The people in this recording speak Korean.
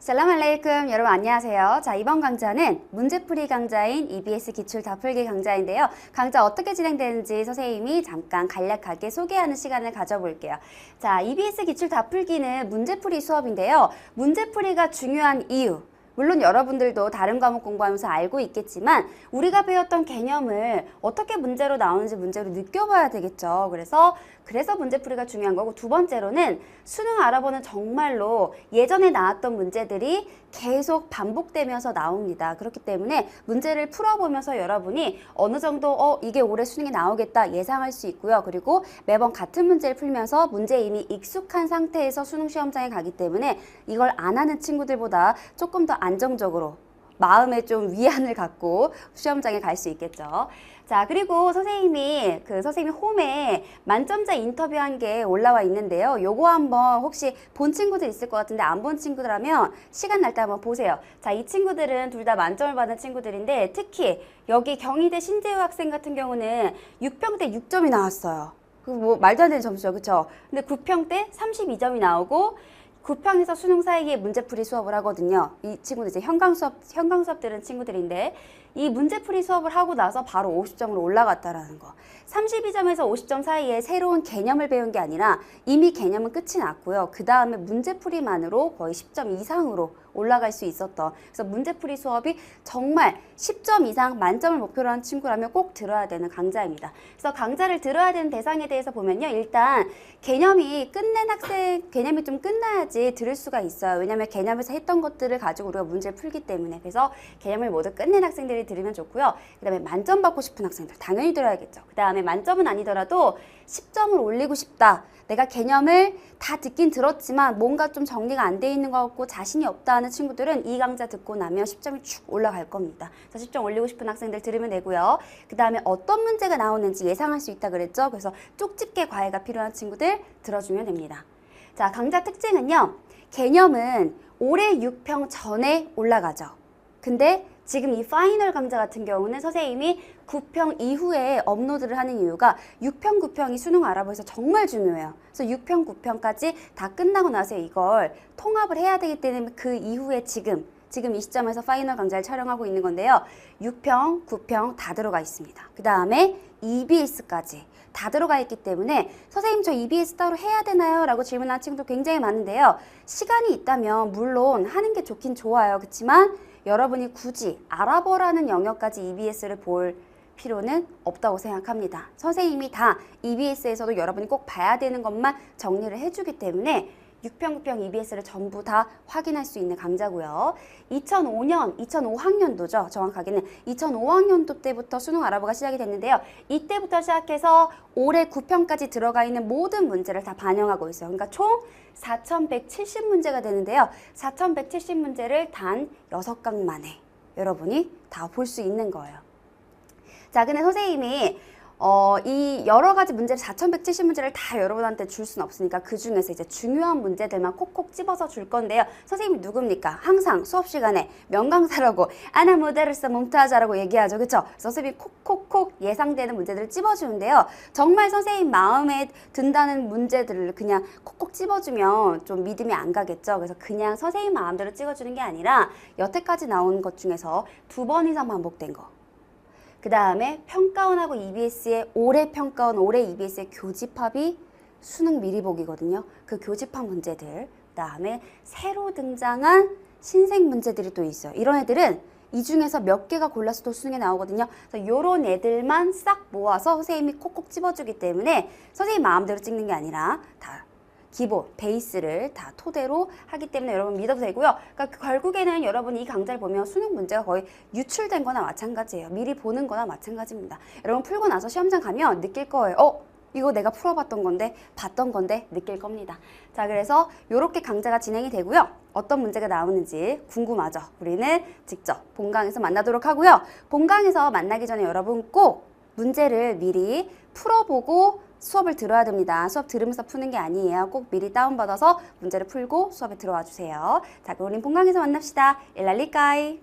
살람 알레이쿰 여러분 안녕하세요. 자, 이번 강좌는 문제풀이 강좌인 EBS 기출 다풀기 강좌인데요. 강좌 어떻게 진행되는지 선생님이 잠깐 간략하게 소개하는 시간을 가져볼게요. 자, EBS 기출 다풀기는 문제풀이 수업인데요. 문제풀이가 중요한 이유, 물론 여러분들도 다른 과목 공부하면서 알고 있겠지만 우리가 배웠던 개념을 어떻게 문제로 나오는지 문제로 느껴봐야 되겠죠. 그래서 문제풀이가 중요한 거고, 두 번째로는 수능 알아보는 정말로 예전에 나왔던 문제들이 계속 반복되면서 나옵니다. 그렇기 때문에 문제를 풀어보면서 여러분이 어느 정도 이게 올해 수능에 나오겠다 예상할 수 있고요. 그리고 매번 같은 문제를 풀면서 문제에 이미 익숙한 상태에서 수능 시험장에 가기 때문에 이걸 안 하는 친구들보다 조금 더 안정적으로 마음에 좀 위안을 갖고 시험장에 갈 수 있겠죠. 자, 그리고 선생님이 선생님 홈에 만점자 인터뷰한 게 올라와 있는데요. 요거 한번 혹시 본 친구들 있을 것 같은데 안 본 친구들하면 시간 날 때 한번 보세요. 자, 이 친구들은 둘 다 만점을 받은 친구들인데 특히 여기 경희대 신재우 학생 같은 경우는 6평 때 6점이 나왔어요. 뭐 말도 안 되는 점수죠, 그쵸? 근데 9평 때 32점이 나오고 9평에서 수능 사이에 문제풀이 수업을 하거든요. 이 친구들 이제 현강 수업 들은 친구들인데 이 문제풀이 수업을 하고 나서 바로 50점으로 올라갔다라는 거. 32점에서 50점 사이에 새로운 개념을 배운 게 아니라 이미 개념은 끝이 났고요. 그 다음에 문제풀이만으로 거의 10점 이상으로 올라갈 수 있었던, 그래서 문제풀이 수업이 정말 10점 이상 만점을 목표로 한 친구라면 꼭 들어야 되는 강좌입니다. 그래서 강좌를 들어야 되는 대상에 대해서 보면요. 일단 개념이 좀 끝나야지 들을 수가 있어요. 왜냐하면 개념에서 했던 것들을 가지고 우리가 문제를 풀기 때문에. 그래서 개념을 모두 끝낸 학생들이 들으면 좋고요. 그 다음에 만점 받고 싶은 학생들 당연히 들어야겠죠. 그 다음에 만점은 아니더라도 10점을 올리고 싶다. 내가 개념을 다 듣긴 들었지만 뭔가 좀 정리가 안 돼 있는 것 같고 자신이 없다 하는 친구들은 이 강좌 듣고 나면 10점이 쭉 올라갈 겁니다. 그래서 10점 올리고 싶은 학생들 들으면 되고요. 그 다음에 어떤 문제가 나오는지 예상할 수 있다 그랬죠. 그래서 쪽집게 과외가 필요한 친구들 들어주면 됩니다. 자, 강좌 특징은요. 개념은 올해 6평 전에 올라가죠. 근데 지금 이 파이널 강좌 같은 경우는 선생님이 9평 이후에 업로드를 하는 이유가 6평, 9평이 수능 알아보에서 정말 중요해요. 그래서 6평, 9평까지 다 끝나고 나서 이걸 통합을 해야 되기 때문에 그 이후에 지금 이 시점에서 파이널 강좌를 촬영하고 있는 건데요. 6평, 9평 다 들어가 있습니다. 그 다음에 EBS까지 다 들어가 있기 때문에 선생님 저 EBS 따로 해야 되나요? 라고 질문하는 친구도 굉장히 많은데요. 시간이 있다면 물론 하는 게 좋긴 좋아요. 그렇지만 여러분이 굳이 알아보라는 영역까지 EBS를 볼 필요는 없다고 생각합니다. 선생님이 다 EBS에서도 여러분이 꼭 봐야 되는 것만 정리를 해주기 때문에 6평, 9평 EBS를 전부 다 확인할 수 있는 강좌고요. 2005학년도죠. 정확하게는 2005학년도 때부터 수능 알아보가 시작이 됐는데요. 이때부터 시작해서 올해 9평까지 들어가 있는 모든 문제를 다 반영하고 있어요. 그러니까 총 4,170문제가 되는데요. 4,170문제를 단 6강 만에 여러분이 다 볼 수 있는 거예요. 자, 근데 선생님이 이 여러 가지 문제를 4,170문제를 다 여러분한테 줄 수는 없으니까 그 중에서 이제 중요한 문제들만 콕콕 집어서 줄 건데요. 선생님이 누굽니까? 항상 수업 시간에 명강사라고 아나 무데르스 მომ타자라고 얘기하죠. 그쵸? 선생님이 콕콕콕 예상되는 문제들을 집어주는데요. 정말 선생님 마음에 든다는 문제들을 그냥 콕콕 집어주면 좀 믿음이 안 가겠죠. 그래서 그냥 선생님 마음대로 찍어주는 게 아니라 여태까지 나온 것 중에서 2번 이상 반복된 거. 그 다음에 평가원하고 EBS의 올해 평가원, 올해 EBS의 교집합이 수능 미리 보기거든요. 그 교집합 문제들, 그 다음에 새로 등장한 신생 문제들이 또 있어요. 이런 애들은 이 중에서 몇 개가 골라서 또 수능에 나오거든요. 그래서 요런 애들만 싹 모아서 선생님이 콕콕 집어주기 때문에 선생님 마음대로 찍는 게 아니라 다 기본, 베이스를 다 토대로 하기 때문에 여러분 믿어도 되고요. 그러니까 결국에는 여러분이 이 강좌를 보면 수능 문제가 거의 유출된 거나 마찬가지예요. 미리 보는 거나 마찬가지입니다. 여러분 풀고 나서 시험장 가면 느낄 거예요. 이거 내가 풀어봤던 건데, 봤던 건데 느낄 겁니다. 자, 그래서 이렇게 강좌가 진행이 되고요. 어떤 문제가 나오는지 궁금하죠? 우리는 직접 본강에서 만나도록 하고요. 본강에서 만나기 전에 여러분 꼭 문제를 미리 풀어보고 수업을 들어야 됩니다. 수업 들으면서 푸는 게 아니에요. 꼭 미리 다운받아서 문제를 풀고 수업에 들어와 주세요. 자, 그럼 우린 본강에서 만납시다. 일랄리까이.